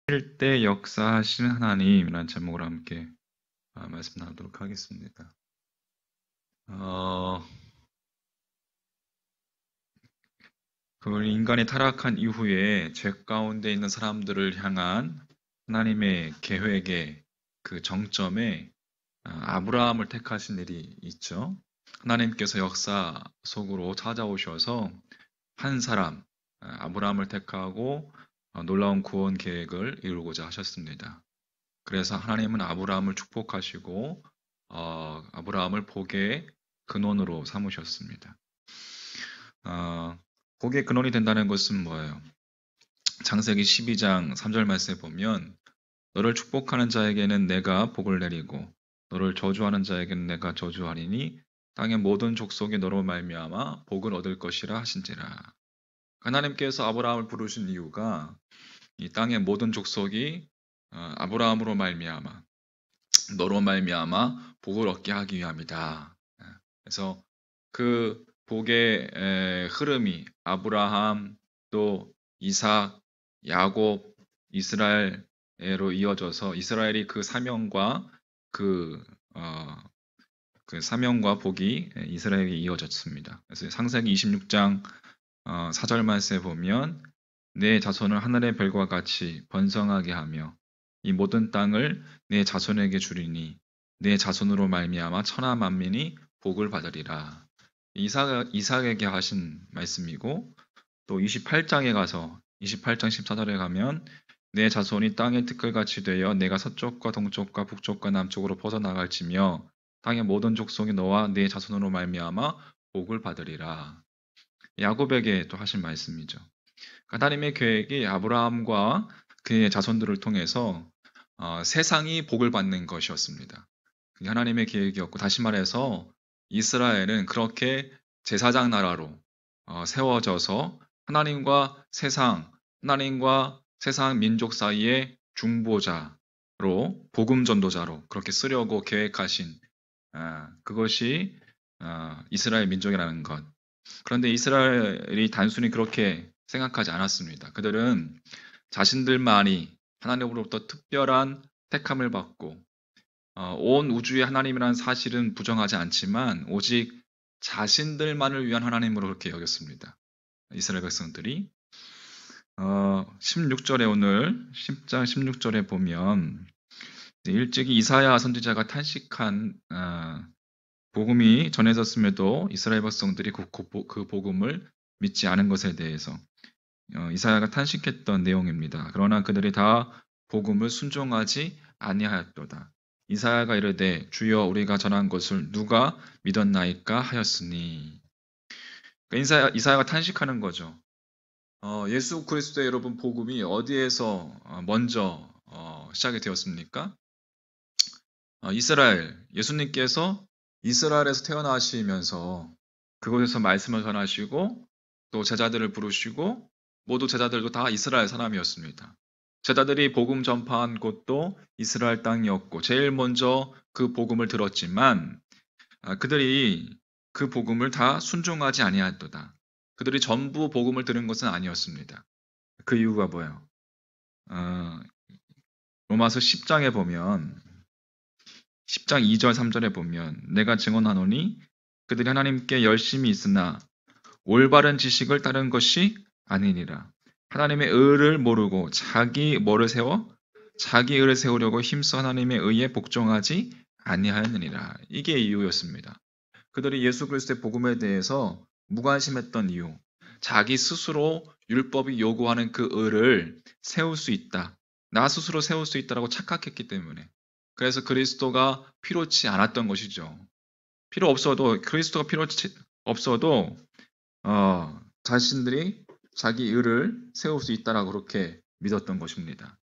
때 역사하시는 하나님이라는 제목으로 함께 말씀 나누도록 하겠습니다. 그 인간이 타락한 이후에 죄 가운데 있는 사람들을 향한 하나님의 계획의 그 정점에 아브라함을 택하신 일이 있죠. 하나님께서 역사 속으로 찾아오셔서 한 사람, 아브라함을 택하고 놀라운 구원 계획을 이루고자 하셨습니다. 그래서 하나님은 아브라함을 축복하시고 아브라함을 복의 근원으로 삼으셨습니다. 복의 근원이 된다는 것은 뭐예요? 창세기 12장 3절 말씀에 보면 너를 축복하는 자에게는 내가 복을 내리고 너를 저주하는 자에게는 내가 저주하리니 땅의 모든 족속이 너로 말미암아 복을 얻을 것이라 하신지라. 하나님께서 아브라함을 부르신 이유가 이 땅의 모든 족속이 아브라함으로 말미암아 너로 말미암아 복을 얻게 하기 위함이다. 그래서 그 복의 흐름이 아브라함 또 이삭, 야곱, 이스라엘로 이어져서 이스라엘이 그 사명과 그 사명과 복이 이스라엘에게 이어졌습니다. 그래서 창세기 26장 4절 말씀에 보면 내 자손을 하늘의 별과 같이 번성하게 하며 이 모든 땅을 내 자손에게 주리니 내 자손으로 말미암아 천하 만민이 복을 받으리라. 이삭에게 하신 말씀이고 또 28장에 가서 28장 14절에 가면 내 자손이 땅의 티끌같이 되어 내가 서쪽과 동쪽과 북쪽과 남쪽으로 퍼져나갈지며 땅의 모든 족속이 너와 내 자손으로 말미암아 복을 받으리라. 야곱에게 또 하신 말씀이죠. 하나님의 계획이 아브라함과 그의 자손들을 통해서 세상이 복을 받는 것이었습니다. 그게 하나님의 계획이었고, 다시 말해서 이스라엘은 그렇게 제사장 나라로 세워져서 하나님과 세상 민족 사이의 중보자로, 복음 전도자로 그렇게 쓰려고 계획하신 그것이 이스라엘 민족이라는 것. 그런데 이스라엘이 단순히 그렇게 생각하지 않았습니다. 그들은 자신들만이 하나님으로부터 특별한 택함을 받고 온 우주의 하나님이라는 사실은 부정하지 않지만 오직 자신들만을 위한 하나님으로 그렇게 여겼습니다. 이스라엘 백성들이 16절에 오늘 10장 16절에 보면 일찍이 이사야 선지자가 탄식한 복음이 전해졌음에도 이스라엘 백성들이 그 복음을 믿지 않은 것에 대해서 이사야가 탄식했던 내용입니다. 그러나 그들이 다 복음을 순종하지 아니하였도다. 이사야가 이르되 주여 우리가 전한 것을 누가 믿었나이까 하였으니. 그러니까 이사야가 탄식하는 거죠. 예수 그리스도의 여러분 복음이 어디에서 먼저 시작이 되었습니까? 이스라엘, 예수님께서 이스라엘에서 태어나시면서 그곳에서 말씀을 전하시고 또 제자들을 부르시고 모두 제자들도 다 이스라엘 사람이었습니다. 제자들이 복음 전파한 곳도 이스라엘 땅이었고 제일 먼저 그 복음을 들었지만 그들이 그 복음을 다 순종하지 아니하였도다. 그들이 전부 복음을 들은 것은 아니었습니다. 그 이유가 뭐예요? 로마서 10장에 보면 10장 2절 3절에 보면 내가 증언하노니 그들이 하나님께 열심히 있으나 올바른 지식을 따른 것이 아니니라. 하나님의 의를 모르고 자기 의를 세우려고 힘써 하나님의 의에 복종하지 아니하였느니라. 이게 이유였습니다. 그들이 예수 그리스도의 복음에 대해서 무관심했던 이유, 자기 스스로 율법이 요구하는 그 의를 세울 수 있다. 나 스스로 세울 수 있다라고 착각했기 때문에. 그래서 그리스도가 필요치 않았던 것이죠. 그리스도가 필요치 없어도 자신들이 자기 의를 세울 수 있다라고 그렇게 믿었던 것입니다.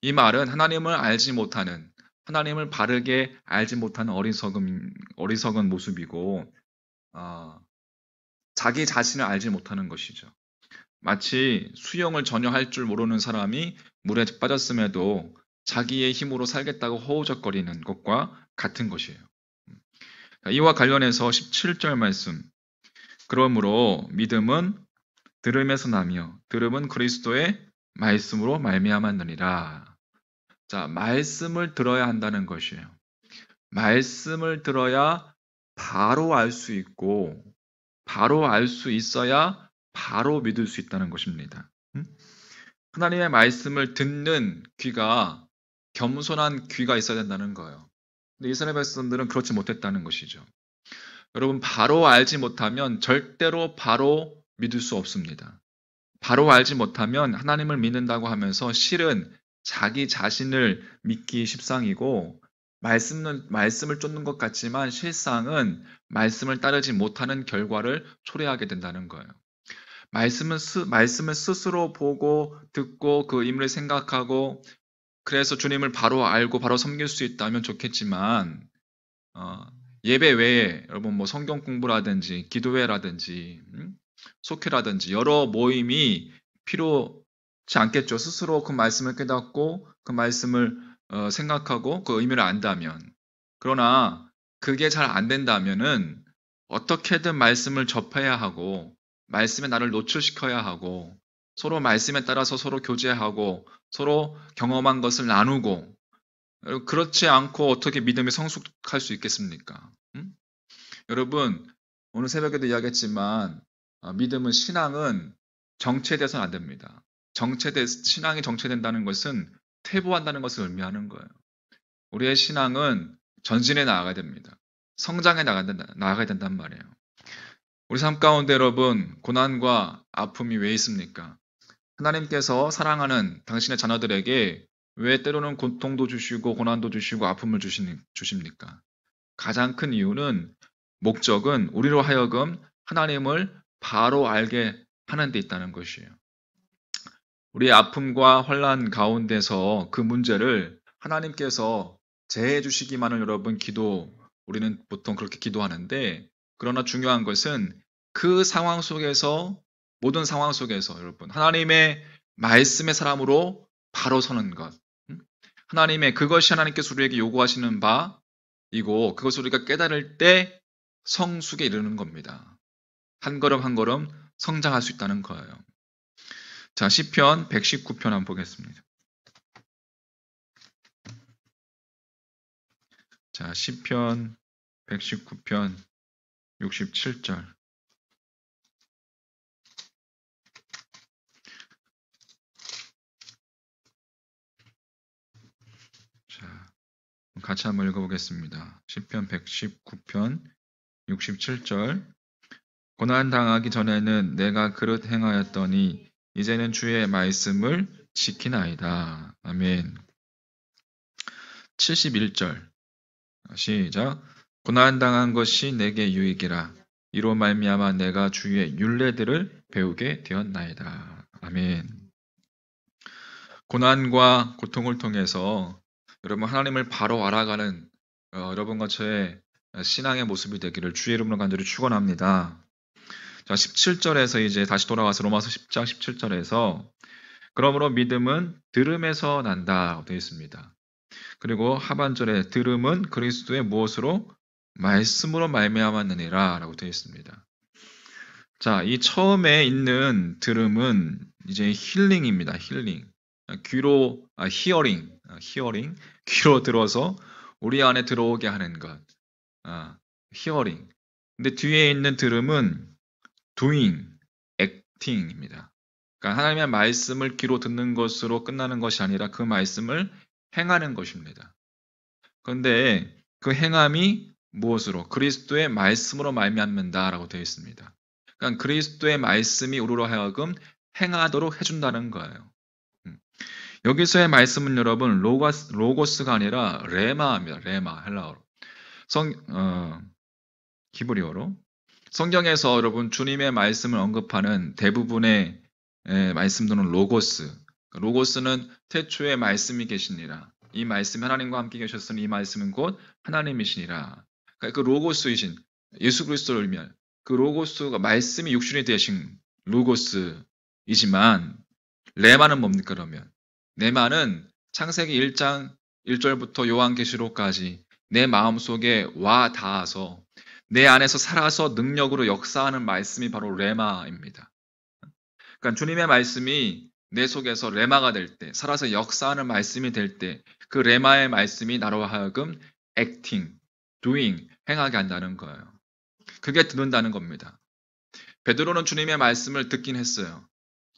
이 말은 하나님을 바르게 알지 못하는 어리석은 모습이고 자기 자신을 알지 못하는 것이죠. 마치 수영을 전혀 할 줄 모르는 사람이 물에 빠졌음에도 자기의 힘으로 살겠다고 허우적거리는 것과 같은 것이에요. 이와 관련해서 17절 말씀. 그러므로 믿음은 들음에서 나며 들음은 그리스도의 말씀으로 말미암았느니라. 자, 말씀을 들어야 한다는 것이에요. 말씀을 들어야 바로 알 수 있고, 바로 알 수 있어야 바로 믿을 수 있다는 것입니다. 하나님의 말씀을 듣는 귀가 겸손한 귀가 있어야 된다는 거예요. 근데 이스라엘 백성들은 그렇지 못했다는 것이죠. 여러분, 바로 알지 못하면 절대로 바로 믿을 수 없습니다. 바로 알지 못하면 하나님을 믿는다고 하면서 실은 자기 자신을 믿기 십상이고, 말씀을 쫓는 것 같지만 실상은 말씀을 따르지 못하는 결과를 초래하게 된다는 거예요. 말씀을 스스로 보고 듣고 그 의미를 생각하고, 그래서 주님을 바로 알고 바로 섬길 수 있다면 좋겠지만, 예배 외에 여러분 뭐 성경 공부라든지 기도회라든지 속회라든지 여러 모임이 필요치 않겠죠. 스스로 그 말씀을 깨닫고 그 말씀을 생각하고 그 의미를 안다면. 그러나 그게 잘 안 된다면은 어떻게든 말씀을 접해야 하고 말씀에 나를 노출시켜야 하고 서로 말씀에 따라서 서로 교제하고 서로 경험한 것을 나누고, 그렇지 않고 어떻게 믿음이 성숙할 수 있겠습니까? 여러분, 오늘 새벽에도 이야기했지만 믿음은, 신앙은 정체돼서는 안 됩니다. 신앙이 정체된다는 것은 퇴보한다는 것을 의미하는 거예요. 우리의 신앙은 전진해 나아가야 됩니다. 성장해 나아가야 된단 말이에요. 우리 삶 가운데 여러분, 고난과 아픔이 왜 있습니까? 하나님께서 사랑하는 당신의 자녀들에게 왜 때로는 고통도 주시고 고난도 주시고 아픔을 주십니까? 가장 큰 이유는, 목적은 우리로 하여금 하나님을 바로 알게 하는 데 있다는 것이에요. 우리의 아픔과 혼란 가운데서 그 문제를 하나님께서 제해 주시기만을 여러분 우리는 보통 그렇게 기도하는데, 그러나 중요한 것은 그 상황 속에서, 모든 상황 속에서 여러분 하나님의 말씀의 사람으로 바로 서는 것, 그것이 하나님께서 우리에게 요구하시는 바이고, 그것을 우리가 깨달을 때 성숙에 이르는 겁니다. 한 걸음 한 걸음 성장할 수 있다는 거예요. 자, 시편 119편 한번 보겠습니다. 자, 시편 119편 67절. 자, 같이 한번 읽어보겠습니다. 시편 119편 67절. 고난 당하기 전에는 내가 그릇 행하였더니 이제는 주의 말씀을 지키나이다. 아멘. 71절. 시작. 고난 당한 것이 내게 유익이라. 이로 말미암아 내가 주의 율례들을 배우게 되었나이다. 아멘. 고난과 고통을 통해서 여러분 하나님을 바로 알아가는 여러분과 저의 신앙의 모습이 되기를 주의 이름으로 간절히 축원합니다. 자, 17절에서 이제 다시 돌아와서 로마서 10장 17절에서 그러므로 믿음은 들음에서 난다고 되어 있습니다. 그리고 하반절에 들음은 그리스도의 무엇으로? 말씀으로 말미암았느니라 라고 되어 있습니다. 자, 이 처음에 있는 들음은 이제 힐링입니다. 힐링. 히어링. 귀로 들어서 우리 안에 들어오게 하는 것. 히어링. 근데 뒤에 있는 들음은 doing, acting입니다. 그러니까 하나님의 말씀을 귀로 듣는 것으로 끝나는 것이 아니라 그 말씀을 행하는 것입니다. 그런데 그 행함이 무엇으로? 그리스도의 말씀으로 말미암는다라고 되어 있습니다. 그러니까 그리스도의 말씀이 우리로 하여금 행하도록 해준다는 거예요. 여기서의 말씀은 여러분 로고스가 아니라 레마입니다. 레마, 헬라어로. 히브리어로. 성경에서 여러분 주님의 말씀을 언급하는 대부분의 말씀들은 로고스. 로고스는 태초에 말씀이 계시니라. 이 말씀이 하나님과 함께 계셨으니 이 말씀은 곧 하나님이시니라. 그러니까 그 로고스이신 예수 그리스도를 의미할 그 로고스가 말씀이 육신이 되신 로고스이지만, 레마는 뭡니까 그러면? 레마는 창세기 1장 1절부터 요한계시록까지 내 마음속에 와 닿아서 내 안에서 살아서 능력으로 역사하는 말씀이 바로 레마입니다. 그러니까 주님의 말씀이 내 속에서 레마가 될 때, 살아서 역사하는 말씀이 될 때, 그 레마의 말씀이 나로 하여금 acting, doing, 행하게 한다는 거예요. 그게 듣는다는 겁니다. 베드로는 주님의 말씀을 듣긴 했어요.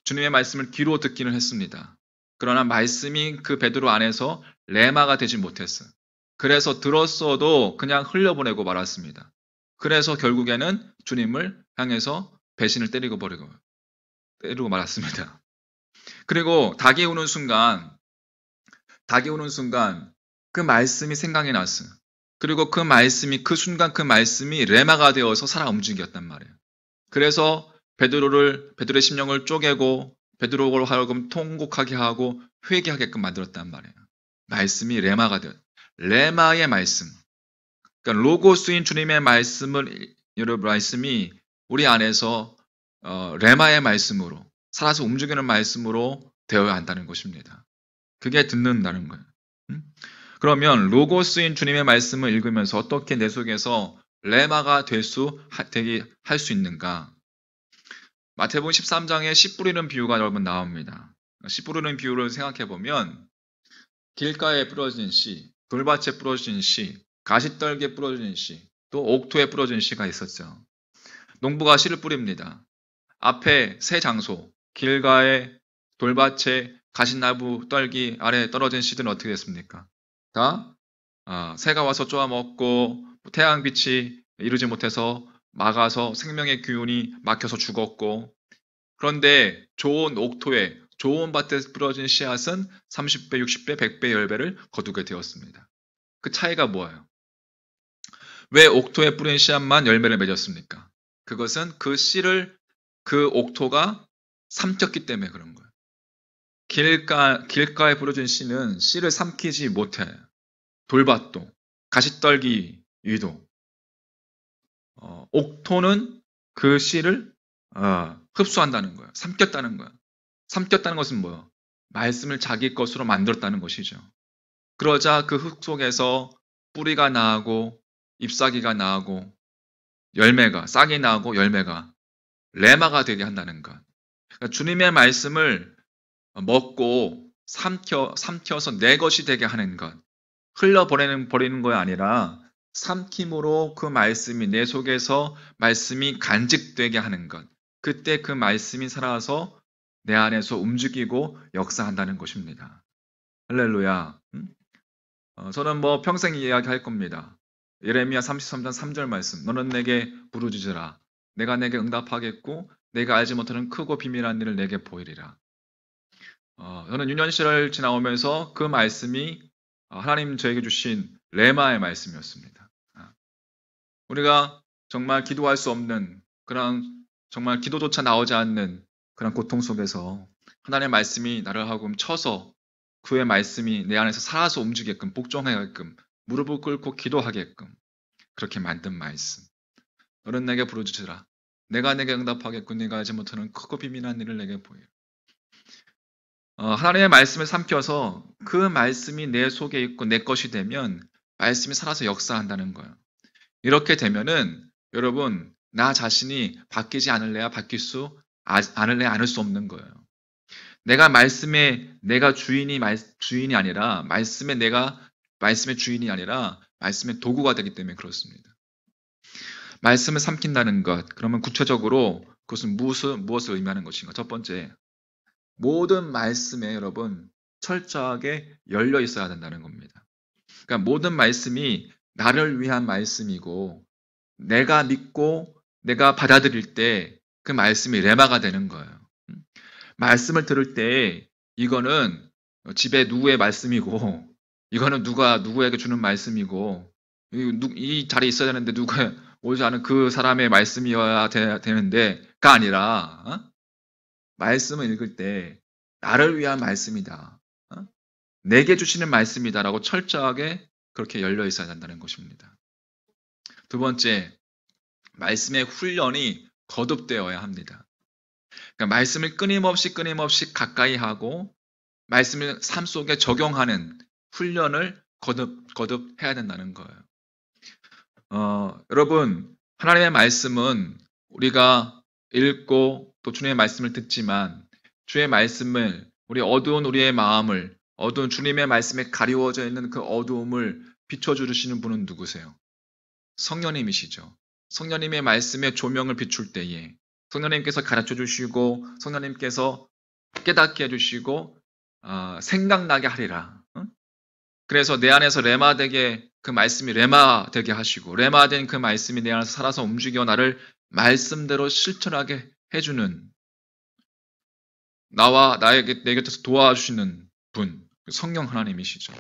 주님의 말씀을 귀로 듣기는 했습니다. 그러나 말씀이 그 베드로 안에서 레마가 되지 못했어요. 그래서 들었어도 그냥 흘려보내고 말았습니다. 그래서 결국에는 주님을 향해서 배신을 때리고 말았습니다. 그리고 닭이 우는 순간 그 말씀이 생각이 났어요. 그리고 그 순간 그 말씀이 레마가 되어서 살아 움직였단 말이에요. 그래서 베드로의 심령을 쪼개고 베드로로 하여금 통곡하게 하고 회개하게끔 만들었단 말이에요. 말씀이 레마가 되었. 레마의 말씀. 그러니까 로고스인 주님의 말씀이 우리 안에서 레마의 말씀으로 살아서 움직이는 말씀으로 되어야 한다는 것입니다. 그게 듣는다는 거예요. 그러면 로고스인 주님의 말씀을 읽으면서 어떻게 내 속에서 레마가 할 수 있는가? 마태복음 13장에 씨 뿌리는 비유가 여러분 나옵니다. 씨 뿌리는 비유를 생각해 보면 길가에 뿌려진 씨, 돌밭에 뿌려진 씨, 가시떨기에 뿌려진 씨, 또 옥토에 뿌려진 씨가 있었죠. 농부가 씨를 뿌립니다. 앞에 세 장소, 길가에, 돌밭에, 가시나무 떨기 아래 떨어진 씨들은 어떻게 됐습니까? 다 새가 와서 쪼아먹고 태양빛이 이루지 못해서 막아서 생명의 기운이 막혀서 죽었고, 그런데 좋은 옥토에 좋은 밭에 뿌려진 씨앗은 30배, 60배, 100배, 10배를 거두게 되었습니다. 그 차이가 뭐예요? 왜 옥토에 뿌린 씨앗만 열매를 맺었습니까? 그것은 그 씨를 그 옥토가 삼켰기 때문에 그런 거예요. 길가에 뿌려진 씨는 씨를 삼키지 못해요. 돌밭도, 가시떨기 위도. 옥토는 그 씨를 흡수한다는 거예요. 삼켰다는 거예요. 삼켰다는 것은 뭐예요? 말씀을 자기 것으로 만들었다는 것이죠. 그러자 그 흙 속에서 뿌리가 나고 잎사귀가 나고 싹이 나고 열매가 레마가 되게 한다는 것. 그러니까 주님의 말씀을 먹고 삼켜서 내 것이 되게 하는 것. 버리는 것이 아니라 삼킴으로 그 말씀이 내 속에서 말씀이 간직되게 하는 것. 그때 그 말씀이 살아서 내 안에서 움직이고 역사한다는 것입니다. 할렐루야. 저는 평생 이야기할 겁니다. 예레미야 33장 3절 말씀. 너는 내게 부르짖으라. 내가 내게 응답하겠고 내가 알지 못하는 크고 비밀한 일을 내게 보이리라. 저는 유년시를 지나오면서 그 말씀이 하나님 저에게 주신 레마의 말씀이었습니다. 우리가 정말 기도할 수 없는 그런 정말 기도조차 나오지 않는 그런 고통 속에서 하나님의 말씀이 나를 하고 쳐서 그의 말씀이 내 안에서 살아서 움직이게끔 복종하게끔 무릎을 꿇고 기도하게끔 그렇게 만든 말씀. 너는 내게 부르짖으라. 내가 내게 응답하겠고 네가 알지 못하는 크고 비밀한 일을 내게 보이라. 하나님의 말씀을 삼켜서 그 말씀이 내 속에 있고 내 것이 되면 말씀이 살아서 역사한다는 거예요. 이렇게 되면은 여러분 나 자신이 바뀌지 않을래야 않을 수 없는 거예요. 내가 내가 주인이 아니라 말씀의 주인이 아니라 말씀의 도구가 되기 때문에 그렇습니다. 말씀을 삼킨다는 것. 그러면 구체적으로 그것은 무엇을 의미하는 것인가? 첫 번째, 모든 말씀에 여러분 철저하게 열려 있어야 된다는 겁니다. 그러니까 모든 말씀이 나를 위한 말씀이고 내가 믿고 내가 받아들일 때 그 말씀이 레마가 되는 거예요. 말씀을 들을 때 이거는 집에 누구의 말씀이고 이거는 누구에게 주는 말씀이고 이 자리에 있어야 되는데 누가 오지 않은 그 사람의 말씀이어야 되는데가 아니라 말씀을 읽을 때 나를 위한 말씀이다. 내게 주시는 말씀이다라고 철저하게 그렇게 열려 있어야 한다는 것입니다. 두 번째, 말씀의 훈련이 거듭되어야 합니다. 그러니까 말씀을 끊임없이 가까이 하고 말씀을 삶 속에 적용하는 훈련을 거듭 해야 된다는 거예요. 여러분, 하나님의 말씀은 우리가 읽고 또 주님의 말씀을 듣지만 주의 말씀을 우리 어두운 우리의 마음을 어두운 주님의 말씀에 가리워져 있는 그 어두움을 비춰주시는 분은 누구세요? 성령님이시죠. 성령님의 말씀에 조명을 비출 때에 성령님께서 가르쳐 주시고 성령님께서 깨닫게 해주시고 생각나게 하리라. 그래서 내 안에서 레마되게 그 말씀이 레마되게 하시고 레마된 그 말씀이 내 안에서 살아서 움직여 나를 말씀대로 실천하게 해주는 나와 내 곁에서 도와주시는 분, 성령 하나님이시죠.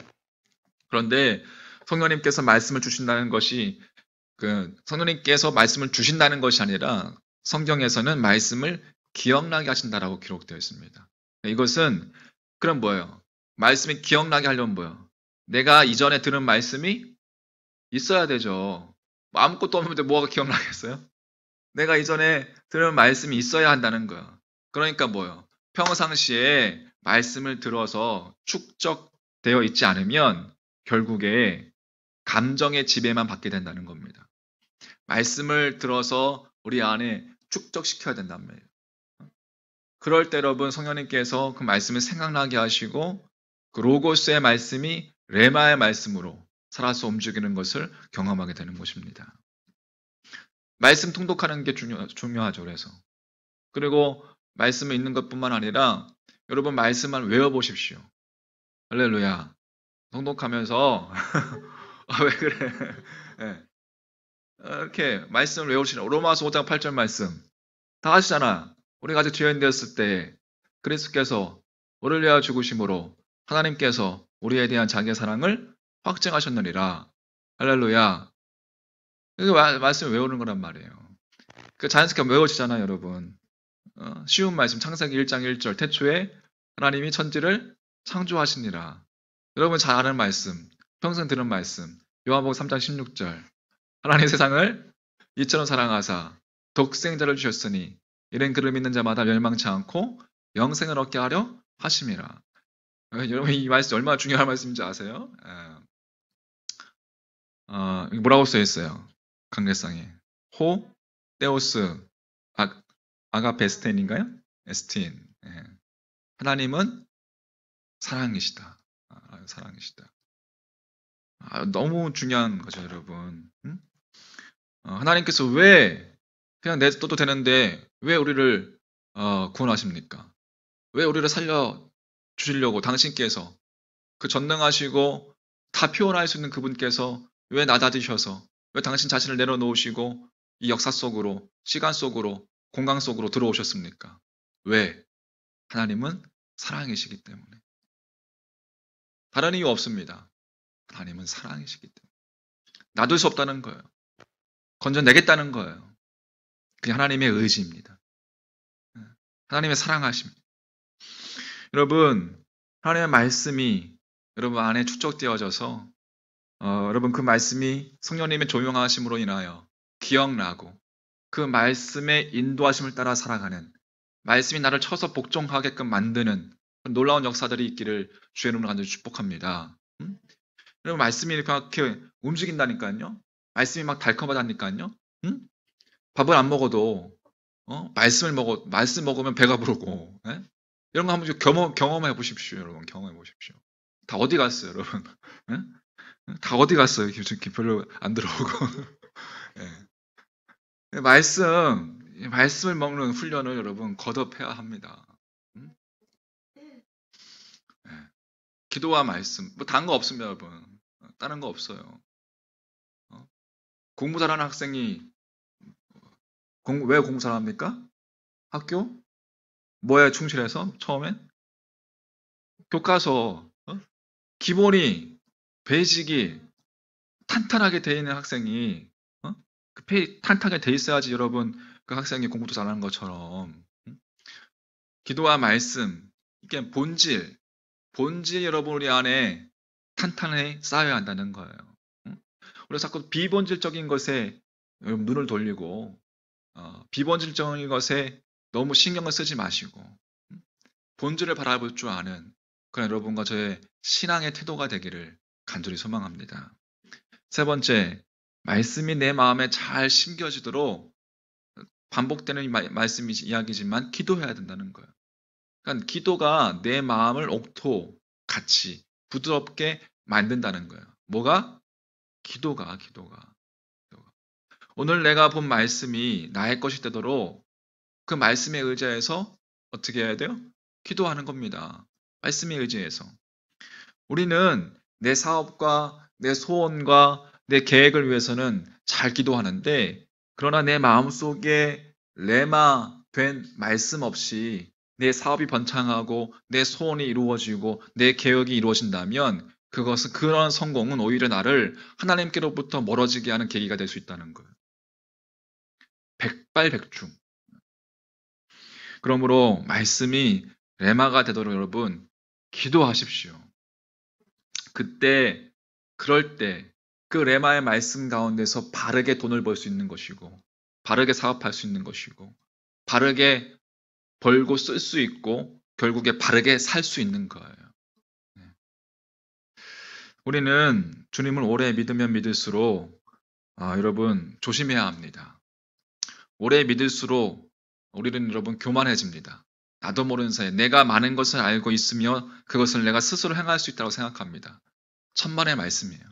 그런데 성령님께서 말씀을 주신다는 것이 성령님께서 말씀을 주신다는 것이 아니라 성경에서는 말씀을 기억나게 하신다라고 기록되어 있습니다. 이것은 그럼 뭐예요? 말씀이 기억나게 하려면 뭐예요? 내가 이전에 들은 말씀이 있어야 되죠. 아무것도 없는데 뭐가 기억나겠어요? 내가 이전에 들은 말씀이 있어야 한다는 거예요. 그러니까 뭐예요? 평상시에 말씀을 들어서 축적되어 있지 않으면 결국에 감정의 지배만 받게 된다는 겁니다. 말씀을 들어서 우리 안에 축적시켜야 된단 말이에요. 그럴 때 여러분 성령님께서 그 말씀을 생각나게 하시고 그 로고스의 말씀이 레마의 말씀으로 살아서 움직이는 것을 경험하게 되는 것입니다. 말씀 통독하는 게 중요하죠. 그래서 그리고 말씀을 읽는 것뿐만 아니라 여러분 말씀을 외워보십시오. 할렐루야. 통독하면서 왜 그래? 네. 이렇게 말씀을 외우시는 로마서 5장 8절 말씀 다 하시잖아. 우리가 아직 죄인 되었을 때 그리스도께서 우리를 위하여 죽으심으로 하나님께서 우리에 대한 자기의 사랑을 확증하셨느니라. 할렐루야. 그 말씀을 외우는 거란 말이에요. 그 자연스럽게 외워지잖아요, 여러분. 쉬운 말씀 창세기 1장 1절 태초에 하나님이 천지를 창조하시니라. 여러분 잘 아는 말씀, 평생 들은 말씀 요한복음 3장 16절 하나님 세상을 이처럼 사랑하사 독생자를 주셨으니 이는 그를 믿는 자마다 멸망치 않고 영생을 얻게 하려 하심이라. 여러분 이 말씀 얼마나 중요한 말씀인지 아세요? 뭐라고 써 있어요? 강례상에 호 테오스 아가페스텐인가요? 에스틴. 하나님은 사랑이시다. 사랑이시다. 너무 중요한 거죠, 여러분. 하나님께서 왜 그냥 내둬도 되는데 왜 우리를 구원하십니까? 왜 우리를 살려 주시려고 당신께서 그 전능하시고 다 표현할 수 있는 그분께서 왜 낮아지셔서 왜 당신 자신을 내려놓으시고 이 역사 속으로 시간 속으로 공간 속으로 들어오셨습니까? 왜? 하나님은 사랑이시기 때문에. 다른 이유 없습니다. 하나님은 사랑이시기 때문에. 놔둘 수 없다는 거예요. 건져내겠다는 거예요. 그게 하나님의 의지입니다. 하나님의 사랑하십니다. 여러분, 하나님의 말씀이 여러분 안에 축적되어져서 여러분 그 말씀이 성령님의 조명하심으로 인하여 기억나고 그 말씀의 인도하심을 따라 살아가는 말씀이 나를 쳐서 복종하게끔 만드는 놀라운 역사들이 있기를 주의 이름으로 간절히 축복합니다. 여러분 말씀이 이렇게 움직인다니까요. 말씀이 막 달콤하다니까요. 밥을 안 먹어도 말씀 먹으면 배가 부르고 이런 거 한번 경험해 보십시오, 여러분. 경험해 보십시오. 다 어디 갔어요, 여러분? 다 어디 갔어요? 별로 안 들어오고. 말씀을 먹는 훈련을 여러분 거듭해야 합니다. 기도와 말씀, 뭐 다른 거 없습니다, 여러분. 다른 거 없어요. 공부 잘하는 학생이 왜 공부 잘합니까? 학교? 뭐에 충실해서? 처음엔? 교과서, 기본이, 베이직이 탄탄하게 돼 있는 학생이, 탄탄하게 돼 있어야지 여러분, 그 학생이 공부도 잘하는 것처럼. 기도와 말씀, 이게 본질 여러분 우리 안에 탄탄히 쌓여야 한다는 거예요. 우리가 자꾸 비본질적인 것에 눈을 돌리고, 비본질적인 것에 너무 신경을 쓰지 마시고, 본질을 바라볼 줄 아는 그런 여러분과 저의 신앙의 태도가 되기를 간절히 소망합니다. 세 번째, 말씀이 내 마음에 잘 심겨지도록 반복되는 이야기지만 기도해야 된다는 거예요. 그러니까 기도가 내 마음을 옥토 같이 부드럽게 만든다는 거예요. 뭐가? 기도가. 오늘 내가 본 말씀이 나의 것이 되도록 그 말씀에 의지해서 어떻게 해야 돼요? 기도하는 겁니다. 말씀에 의지해서. 우리는 내 사업과 내 소원과 내 계획을 위해서는 잘 기도하는데, 그러나 내 마음속에 레마 된 말씀 없이 내 사업이 번창하고 내 소원이 이루어지고 내 계획이 이루어진다면 그런 성공은 오히려 나를 하나님께로부터 멀어지게 하는 계기가 될 수 있다는 거예요. 백발백중. 그러므로 말씀이 레마가 되도록 여러분 기도하십시오. 그럴 때 그 레마의 말씀 가운데서 바르게 돈을 벌 수 있는 것이고, 바르게 사업할 수 있는 것이고, 바르게 벌고 쓸 수 있고, 결국에 바르게 살 수 있는 거예요. 우리는 주님을 오래 믿으면 믿을수록 여러분 조심해야 합니다. 오래 믿을수록 우리는 여러분 교만해집니다. 나도 모르는 사이에 내가 많은 것을 알고 있으며 그것을 내가 스스로 행할 수 있다고 생각합니다. 천만의 말씀이에요.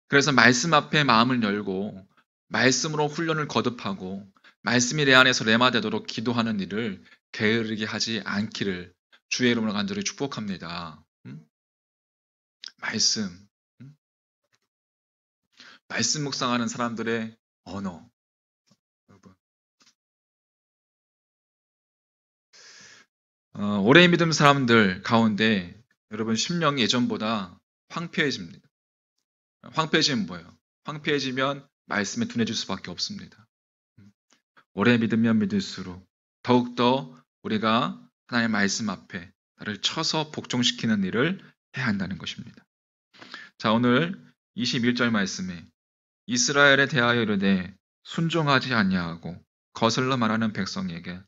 그래서 말씀 앞에 마음을 열고 말씀으로 훈련을 거듭하고 말씀이 내 안에서 레마되도록 기도하는 일을 게으르게 하지 않기를 주의 이름으로 간절히 축복합니다. 말씀. 말씀 묵상하는 사람들의 언어. 여러분. 오래 믿음 사람들 가운데 여러분 심령이 예전보다 황폐해집니다. 황폐해지면 뭐예요? 황폐해지면 말씀에 둔해질 수밖에 없습니다. 오래 믿으면 믿을수록 더욱더 우리가 하나님의 말씀 앞에 나를 쳐서 복종시키는 일을 해야 한다는 것입니다. 자, 오늘 21절 말씀에 이스라엘에 대하여 이르되 순종하지 아니하고 거슬러 말하는 백성에게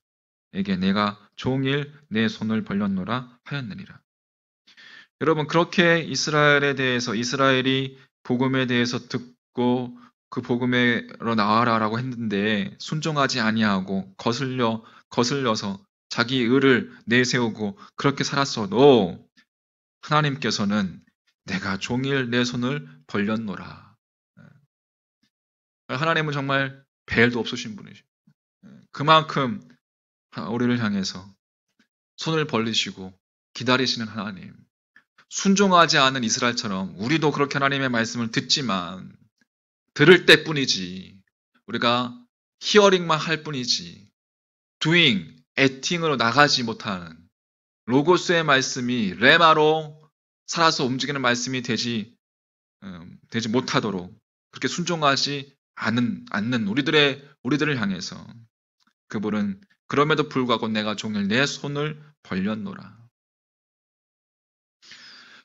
내가 종일 내 손을 벌렸노라 하였느니라. 여러분, 그렇게 이스라엘이 복음에 대해서 듣고 그 복음으로 나와라라고 했는데 순종하지 아니하고 거슬려서 자기 의를 내세우고 그렇게 살았어도 하나님께서는 내가 종일 내 손을 벌렸노라. 하나님은 정말 벨도 없으신 분이죠. 그만큼 우리를 향해서 손을 벌리시고 기다리시는 하나님. 순종하지 않은 이스라엘처럼 우리도 그렇게 하나님의 말씀을 듣지만 들을 때뿐이지, 우리가 히어링만 할 뿐이지 doing, acting으로 나가지 못하는 로고스의 말씀이 레마로 살아서 움직이는 말씀이 되지 못하도록 그렇게 순종하지 않는 우리들을 향해서 그분은 그럼에도 불구하고 내가 종일 내 손을 벌렸노라.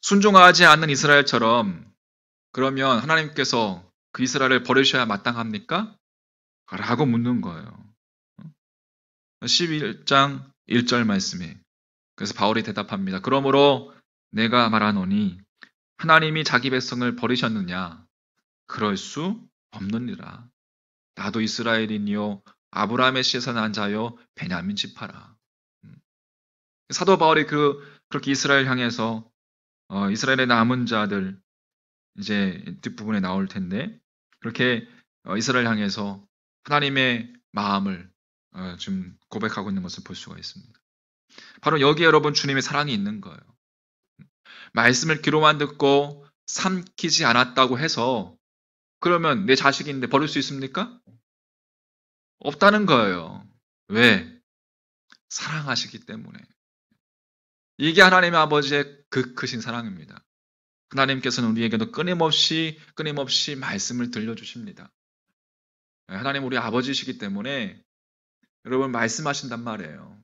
순종하지 않는 이스라엘처럼 그러면 하나님께서 그 이스라엘을 버리셔야 마땅합니까? 라고 묻는 거예요. 11장 1절 말씀에 그래서 바울이 대답합니다. 그러므로 내가 말하노니 하나님이 자기 백성을 버리셨느냐? 그럴 수 없느니라. 나도 이스라엘이니요 아브라함의 씨에서 난 자요 베냐민 지파라. 사도 바울이 그렇게 이스라엘 향해서 이스라엘의 남은 자들 이제 뒷부분에 나올 텐데 그렇게 이스라엘 향해서 하나님의 마음을 좀 고백하고 있는 것을 볼 수가 있습니다. 바로 여기에 여러분 주님의 사랑이 있는 거예요. 말씀을 귀로만 듣고 삼키지 않았다고 해서 그러면 내 자식인데 버릴 수 있습니까? 없다는 거예요. 왜? 사랑하시기 때문에. 이게 하나님의 아버지의 그 크신 사랑입니다. 하나님께서는 우리에게도 끊임없이 말씀을 들려주십니다. 하나님 우리 아버지시기 때문에 여러분 말씀하신단 말이에요.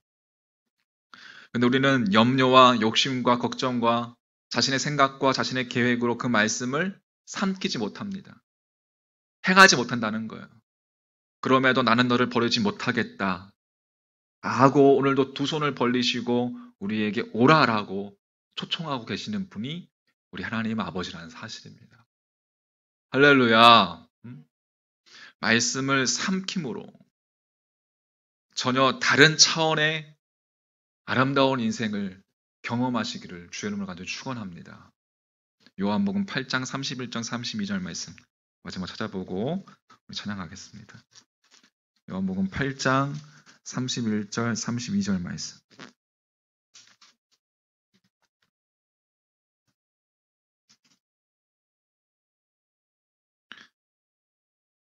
근데 우리는 염려와 욕심과 걱정과 자신의 생각과 자신의 계획으로 그 말씀을 삼키지 못합니다. 행하지 못한다는 거예요. 그럼에도 나는 너를 버리지 못하겠다 하고 오늘도 두 손을 벌리시고 우리에게 오라라고 초청하고 계시는 분이 우리 하나님 아버지라는 사실입니다. 할렐루야. 말씀을 삼킴으로 전혀 다른 차원의 아름다운 인생을 경험하시기를 주의 이름으로 간절히 축원합니다. 요한복음 8장 31절 32절 말씀 마지막 찾아보고 우리 찬양하겠습니다. 요한복음 8장 31절 32절 말씀.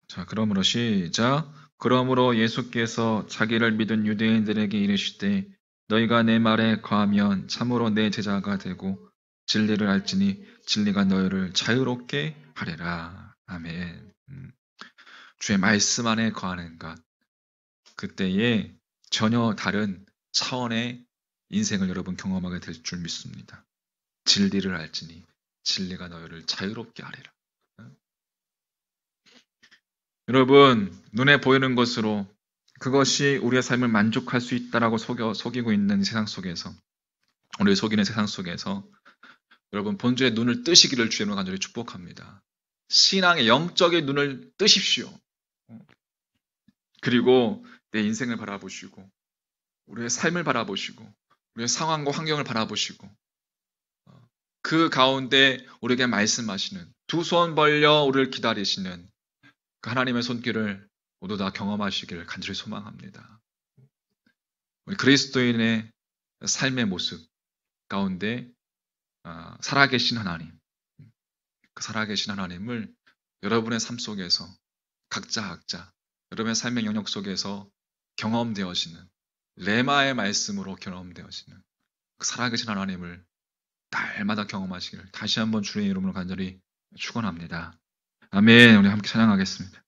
자, 그러므로 시작. 그러므로 예수께서 자기를 믿은 유대인들에게 이르시되 너희가 내 말에 거하면 참으로 내 제자가 되고 진리를 알지니 진리가 너희를 자유롭게 하리라. 아멘. 주의 말씀 안에 거하는 것. 그때에 전혀 다른 차원의 인생을 여러분 경험하게 될 줄 믿습니다. 진리를 알지니 진리가 너희를 자유롭게 하리라. 여러분, 눈에 보이는 것으로 그것이 우리의 삶을 만족할 수 있다라고 속이고 있는 세상 속에서, 우리 속이는 세상 속에서 여러분 본주의 눈을 뜨시기를 주의 이름으로 간절히 축복합니다. 신앙의 영적인 눈을 뜨십시오. 그리고 내 인생을 바라보시고 우리의 삶을 바라보시고 우리의 상황과 환경을 바라보시고 그 가운데 우리에게 말씀하시는 두 손 벌려 우리를 기다리시는 그 하나님의 손길을 모두 다 경험하시기를 간절히 소망합니다. 우리 그리스도인의 삶의 모습 가운데 살아계신 하나님, 그 살아계신 하나님을 여러분의 삶 속에서 각자 여러분의 삶의 영역 속에서 경험되어지는 레마의 말씀으로 경험되어지는 그 살아계신 하나님을 날마다 경험하시기를 다시 한번 주의 이름으로 간절히 축원합니다. 아멘. 우리 함께 찬양하겠습니다.